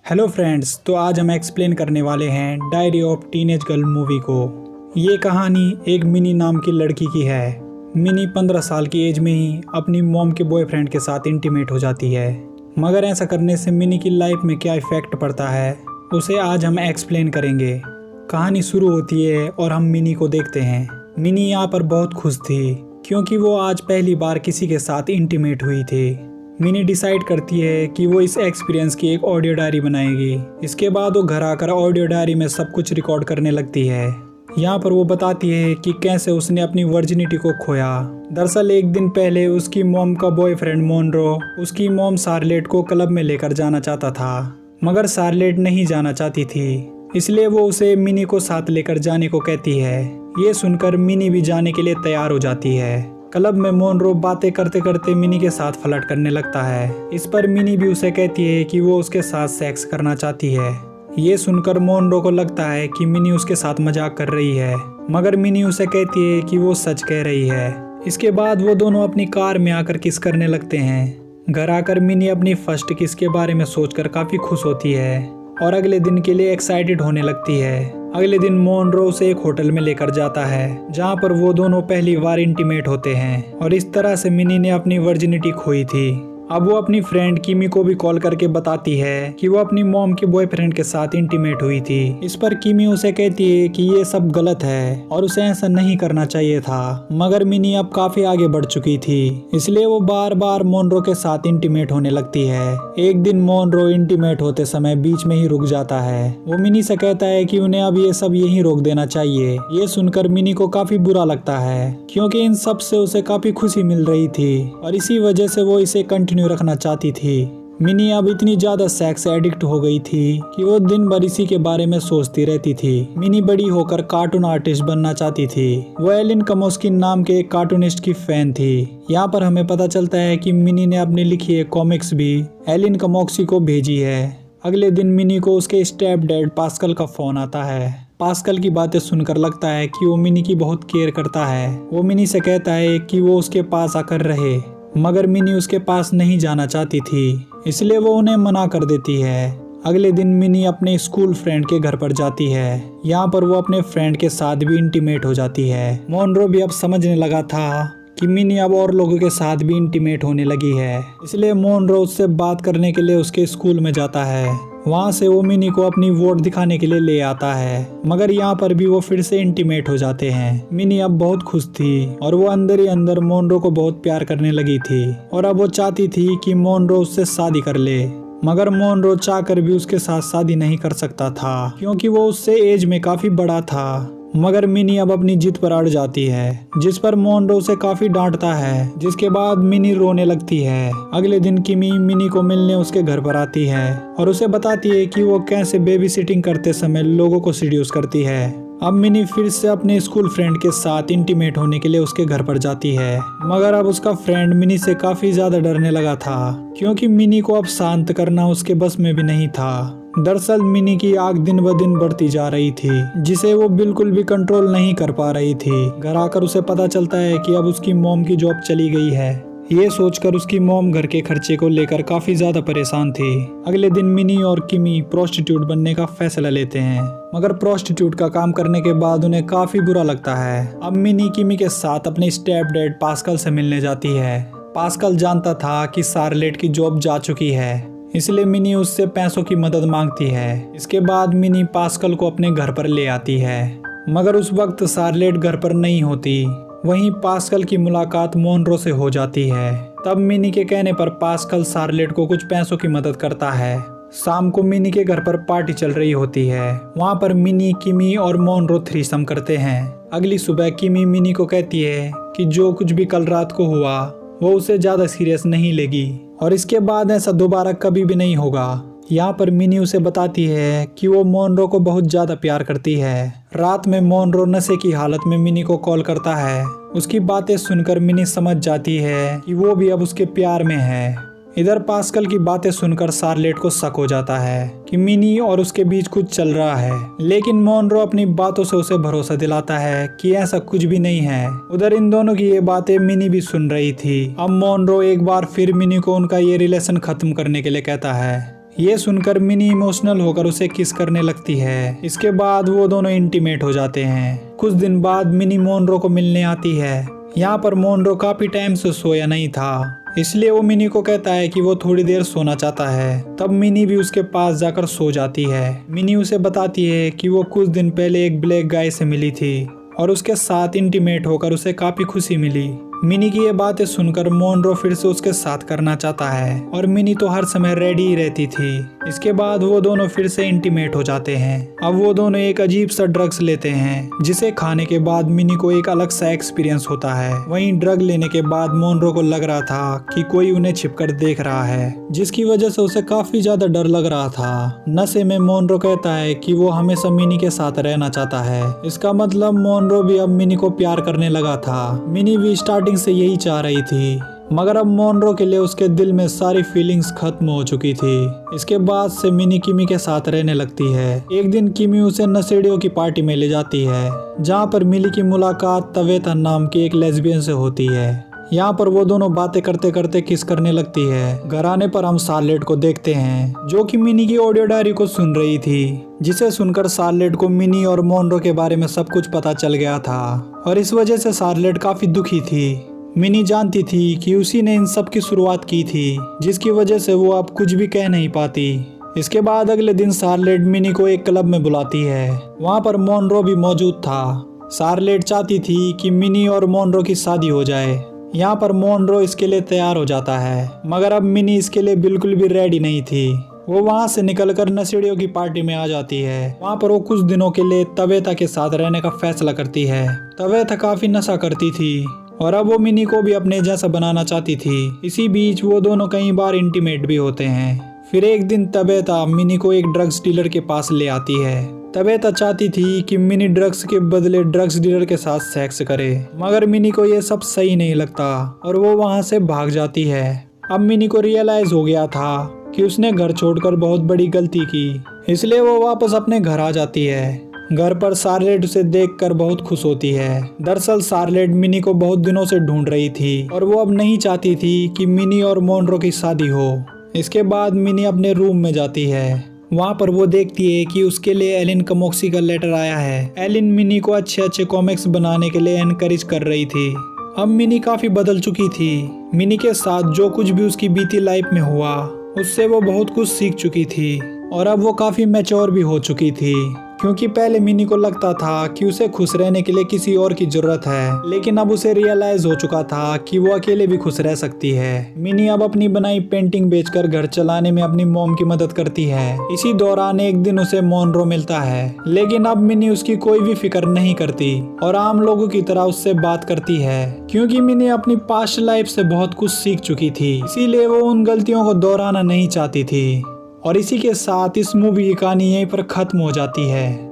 Hello friends, तो आज हम एक्सप्लेन करने वाले हैं diary of teenage girl movie को। ये कहानी एक मिनी नाम की लड़की की है। मिनी 15 साल की एज में ही अपनी मॉम के बॉयफ्रेंड के साथ इंटीमेट हो जाती है। मगर ऐसा करने से मिनी की लाइफ में क्या इफेक्ट पड़ता है उसे आज हम एक्सप्लेन करेंगे। कहानी शुरू होती है और हम मिनी को देखते हैं। मिनी यहाँ पर बहुत खुश थी क्योंकि वो आज पहली बार किसी के साथ इंटीमेट हुई थी। मिनी डिसाइड करती है कि वो इस एक्सपीरियंस की एक ऑडियो डायरी बनाएगी। इसके बाद वो घर आकर ऑडियो डायरी में सब कुछ रिकॉर्ड करने लगती है। यहाँ पर वो बताती है कि कैसे उसने अपनी वर्जिनिटी को खोया। दरअसल एक दिन पहले उसकी मॉम का बॉयफ्रेंड मोनरो उसकी मॉम शार्लेट को क्लब में लेकर जाना चाहता था, मगर शार्लेट नहीं जाना चाहती थी। इसलिए वो उसे मिनी को साथ लेकर जाने को कहती है। ये सुनकर मिनी भी जाने के लिए तैयार हो जाती है। क्लब में मोनरो बातें करते करते मिनी के साथ फ्लर्ट करने लगता है। इस पर मिनी भी उसे कहती है कि वो उसके साथ सेक्स करना चाहती है। ये सुनकर मोनरो को लगता है कि मिनी उसके साथ मजाक कर रही है, मगर मिनी उसे कहती है कि वो सच कह रही है। इसके बाद वो दोनों अपनी कार में आकर किस करने लगते हैं। घर आकर मिनी अपनी फर्स्ट किस के बारे में सोचकर काफी खुश होती है और अगले दिन के लिए एक्साइटेड होने लगती है। अगले दिन मोनरो उसे एक होटल में लेकर जाता है जहां पर वो दोनों पहली बार इंटीमेट होते हैं और इस तरह से मिनी ने अपनी वर्जिनिटी खोई थी। अब वो अपनी फ्रेंड किमी को भी कॉल करके बताती है कि वो अपनी मॉम के बॉयफ्रेंड के साथ इंटीमेट हुई थी। इस पर किमी उसे कहती है कि ये सब गलत है और उसे ऐसा नहीं करना चाहिए था, मगर मिनी अब काफी आगे बढ़ चुकी थी, इसलिए वो बार बार मोनरो के साथ इंटीमेट होने लगती है। एक दिन मोनरो इंटीमेट होते समय बीच में ही रुक जाता है। वो मिनी से कहता है कि उन्हें अब ये सब यहीं रोक देना चाहिए। ये सुनकर मिनी को काफी बुरा लगता है क्योंकि इन सब से उसे काफी खुशी मिल रही थी और इसी वजह से वो इसे कंटिन्यू रखना चाहती थी। मिनी अब इतनी ज्यादा सेक्स एडिक्ट हो गई थी कि वो दिन भर इसी के बारे में सोचती रहती थी। मिनी बड़ी होकर कार्टून आर्टिस्ट बनना चाहती थी। वो एलिन कमोस्की नाम के एक कार्टूनिस्ट की फैन थी। यहाँ पर हमें पता चलता है कि मिनी ने अपनी लिखी एक कॉमिक्स भी एलिन कमोस्की को भेजी है। अगले दिन मिनी को उसके स्टेप डैड पास्कल का फोन आता है। पास्कल की बातें सुनकर लगता है कि वो मिनी की बहुत केयर करता है। वो मिनी से कहता है कि वो उसके पास आकर रहे, मगर मिनी उसके पास नहीं जाना चाहती थी, इसलिए वो उन्हें मना कर देती है। अगले दिन मिनी अपने स्कूल फ्रेंड के घर पर जाती है। यहाँ पर वो अपने फ्रेंड के साथ भी इंटीमेट हो जाती है। मोनरो भी अब समझने लगा था कि मिनी अब और लोगों के साथ भी इंटीमेट होने लगी है, इसलिए मोनरो उससे बात करने के लिए उसके स्कूल में जाता है। वहाँ से वो मिनी को अपनी वोट दिखाने के लिए ले आता है, मगर यहाँ पर भी वो फिर से इंटीमेट हो जाते हैं। मिनी अब बहुत खुश थी और वो अंदर ही अंदर मोनरो को बहुत प्यार करने लगी थी और अब वो चाहती थी कि मोनरो उससे शादी कर ले, मगर मोनरो चाहकर भी उसके साथ शादी नहीं कर सकता था क्योंकि वो उससे एज में काफी बड़ा था। मगर मिनी अब अपनी जिद पर अड़ जाती है, जिस पर मोनरो उसे काफी डांटता है, जिसके बाद मिनी रोने लगती है। अगले दिन किमी मिनी को मिलने उसके घर पर आती है और उसे बताती है कि वो कैसे बेबी सिटिंग करते समय लोगों को सीड्यूस करती है। अब मिनी फिर से अपने स्कूल फ्रेंड के साथ इंटीमेट होने के लिए उसके घर पर जाती है, मगर अब उसका फ्रेंड मिनी से काफी ज्यादा डरने लगा था क्योंकि मिनी को अब शांत करना उसके बस में भी नहीं था। दरअसल मिनी की आग दिन ब दिन बढ़ती जा रही थी, जिसे वो बिल्कुल भी कंट्रोल नहीं कर पा रही थी। घर आकर उसे पता चलता है कि अब उसकी मॉम की जॉब चली गई है। ये सोचकर उसकी मॉम घर के खर्चे को लेकर काफी ज्यादा परेशान थी। अगले दिन मिनी और किमी प्रोस्टिट्यूट बनने का फैसला लेते हैं, मगर प्रोस्टिट्यूट का काम करने के बाद उन्हें काफी बुरा लगता है। अब मिनी किमी के साथ अपने स्टेप डैड पास्कल से मिलने जाती है। पास्कल जानता था कि शार्लेट की जॉब जा चुकी है, इसलिए मिनी उससे पैसों की मदद मांगती है। इसके बाद मिनी पास्कल को अपने घर पर ले आती है, मगर उस वक्त शार्लेट घर पर नहीं होती। वहीं पास्कल की मुलाकात मोनरो से हो जाती है। तब मिनी के कहने पर पास्कल शार्लेट को कुछ पैसों की मदद करता है। शाम को मिनी के घर पर पार्टी चल रही होती है। वहाँ पर मिनी, किमी और मोनरो थ्रीसम करते हैं। अगली सुबह किमी मिनी को कहती है कि जो कुछ भी कल रात को हुआ वो उसे ज्यादा सीरियस नहीं लेगी और इसके बाद ऐसा दोबारा कभी भी नहीं होगा। यहाँ पर मिनी उसे बताती है कि वो मोनरो को बहुत ज्यादा प्यार करती है। रात में मोनरो नशे की हालत में मिनी को कॉल करता है। उसकी बातें सुनकर मिनी समझ जाती है कि वो भी अब उसके प्यार में है। इधर पास्कल की बातें सुनकर शार्लेट को शक हो जाता है कि मिनी और उसके बीच कुछ चल रहा है, लेकिन मोनरो अपनी बातों से उसे भरोसा दिलाता है कि ऐसा कुछ भी नहीं है। उधर इन दोनों की ये बातें मिनी भी सुन रही थी। अब मोनरो एक बार फिर मिनी को उनका ये रिलेशन खत्म करने के लिए कहता है। ये सुनकर मिनी इमोशनल होकर उसे किस करने लगती है। इसके बाद वो दोनों इंटीमेट हो जाते हैं। कुछ दिन बाद मिनी मोनरो को मिलने आती है। यहाँ पर मोनरो काफी टाइम से सोया नहीं था, इसलिए वो मिनी को कहता है कि वो थोड़ी देर सोना चाहता है। तब मिनी भी उसके पास जाकर सो जाती है। मिनी उसे बताती है कि वो कुछ दिन पहले एक ब्लैक गाय से मिली थी और उसके साथ इंटीमेट होकर उसे काफी खुशी मिली। मिनी की ये बातें सुनकर मोनरो फिर से उसके साथ करना चाहता है और मिनी तो हर समय रेडी ही रहती थी। इसके बाद वो दोनों फिर से इंटीमेट हो जाते हैं। अब वो दोनों एक अजीब सा ड्रग्स लेते हैं, जिसे खाने के बाद मिनी को एक अलग सा एक्सपीरियंस होता है। वहीं ड्रग लेने के बाद मोनरो को लग रहा था कि कोई उन्हें छिपकर देख रहा है, जिसकी वजह से उसे काफी ज्यादा डर लग रहा था। नशे में मोनरो कहता है कि वो हमेशा मिनी के साथ रहना चाहता है। इसका मतलब मोनरो भी अब मिनी को प्यार करने लगा था। मिनी भी स्टार्टिंग से यही चाह रही थी, मगर अब मोनरो के लिए उसके दिल में सारी फीलिंग्स खत्म हो चुकी थी। इसके बाद से मिनी किमी के साथ रहने लगती है। एक दिन किमी उसे नशेड़ियों की पार्टी में ले जाती है, जहाँ पर मिली की मुलाकात तवेता नाम की एक लेस्बियन से होती है। यहाँ पर वो दोनों बातें करते करते किस करने लगती है। घर आने पर हम शार्लेट को देखते हैं, जो कि मिनी की ऑडियो डायरी को सुन रही थी, जिसे सुनकर शार्लेट को मिनी और मोनरो के बारे में सब कुछ पता चल गया था और इस वजह से शार्लेट काफी दुखी थी। मिनी जानती थी कि उसी ने इन सब की शुरुआत की थी, जिसकी वजह से वो अब कुछ भी कह नहीं पाती। इसके बाद अगले दिन शार्लेट मिनी को एक क्लब में बुलाती है। वहाँ पर मोनरो भी मौजूद था। शार्लेट चाहती थी कि मिनी और मोनरो की शादी हो जाए। यहाँ पर मोनरो इसके लिए तैयार हो जाता है, मगर अब मिनी इसके लिए बिल्कुल भी रेडी नहीं थी। वो वहाँ से निकलकर नशेड़ियों की पार्टी में आ जाती है। वहाँ पर वो कुछ दिनों के लिए तवेता के साथ रहने का फैसला करती है। तवेता काफी नशा करती थी और अब वो मिनी को भी अपने जैसा बनाना चाहती थी। इसी बीच वो दोनों कई बार इंटीमेट भी होते हैं। फिर एक दिन तवेता मिनी को एक ड्रग्स डीलर के पास ले आती है। तवेता चाहती थी कि मिनी ड्रग्स के बदले ड्रग्स डीलर के साथ सेक्स करे, मगर मिनी को ये सब सही नहीं लगता और वो वहाँ से भाग जाती है। अब मिनी को रियलाइज हो गया था कि उसने घर छोड़कर बहुत बड़ी गलती की, इसलिए वो वापस अपने घर आ जाती है। घर पर शार्लेट उसे देखकर बहुत खुश होती है। दरअसल शार्लेट मिनी को बहुत दिनों से ढूंढ रही थी और वो अब नहीं चाहती थी कि मिनी और मोनरो की शादी हो। इसके बाद मिनी अपने रूम में जाती है। वहाँ पर वो देखती है कि उसके लिए एलिन कमोक्सी का लेटर आया है। एलिन मिनी को अच्छे अच्छे कॉमिक्स बनाने के लिए एनकरेज कर रही थी। अब मिनी काफी बदल चुकी थी। मिनी के साथ जो कुछ भी उसकी बीती लाइफ में हुआ, उससे वो बहुत कुछ सीख चुकी थी और अब वो काफी मैच्योर भी हो चुकी थी। क्योंकि पहले मिनी को लगता था कि उसे खुश रहने के लिए किसी और की जरूरत है, लेकिन अब उसे रियलाइज हो चुका था कि वो अकेले भी खुश रह सकती है। मिनी अब अपनी बनाई पेंटिंग बेचकर घर चलाने में अपनी मॉम की मदद करती है। इसी दौरान एक दिन उसे मोनरो मिलता है, लेकिन अब मिनी उसकी कोई भी फिक्र नहीं करती और आम लोगों की तरह उससे बात करती है। क्योंकि मिनी अपनी पास्ट लाइफ से बहुत कुछ सीख चुकी थी, इसीलिए वो उन गलतियों को दोहराना नहीं चाहती थी। और इसी के साथ इस मूवी की कहानी यहीं पर खत्म हो जाती है।